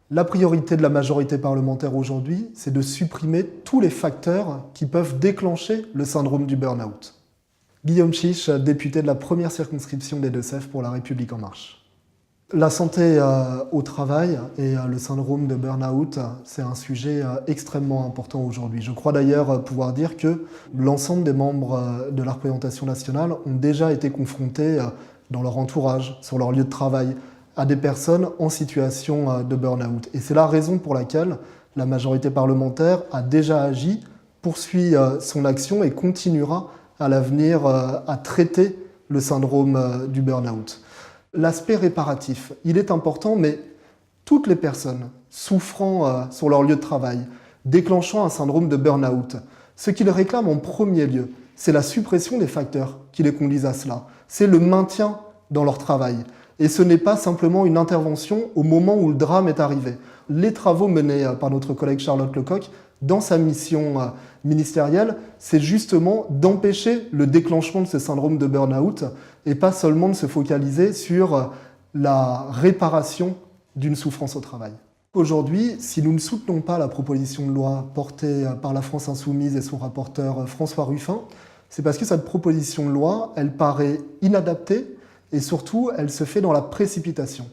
La priorité de la majorité parlementaire aujourd'hui, c'est de supprimer tous les facteurs qui peuvent déclencher le syndrome du burn-out. Guillaume Chiche, député de la première circonscription des Deux-Sèvres pour La République En Marche. La santé au travail et le syndrome de burn-out, c'est un sujet extrêmement important aujourd'hui. Je crois d'ailleurs pouvoir dire que l'ensemble des membres de la représentation nationale ont déjà été confrontés dans leur entourage, sur leur lieu de travail, à des personnes en situation de burn-out. Et c'est la raison pour laquelle la majorité parlementaire a déjà agi, poursuit son action et continuera à l'avenir à traiter le syndrome du burn-out. L'aspect réparatif, il est important, mais toutes les personnes souffrant sur leur lieu de travail, déclenchant un syndrome de burn-out, ce qu'ils réclament en premier lieu, c'est la suppression des facteurs qui les conduisent à cela. C'est le maintien dans leur travail. Et ce n'est pas simplement une intervention au moment où le drame est arrivé. Les travaux menés par notre collègue Charlotte Lecoq dans sa mission ministérielle, c'est justement d'empêcher le déclenchement de ce syndrome de burn-out et pas seulement de se focaliser sur la réparation d'une souffrance au travail. Aujourd'hui, si nous ne soutenons pas la proposition de loi portée par la France Insoumise et son rapporteur François Ruffin, c'est parce que cette proposition de loi, elle paraît inadaptée et surtout, elle se fait dans la précipitation.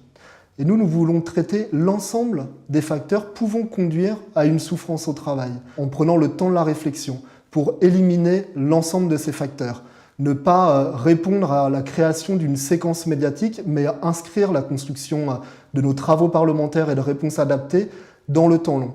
Et nous voulons traiter l'ensemble des facteurs pouvant conduire à une souffrance au travail, en prenant le temps de la réflexion, pour éliminer l'ensemble de ces facteurs. Ne pas répondre à la création d'une séquence médiatique, mais inscrire la construction de nos travaux parlementaires et de réponses adaptées dans le temps long.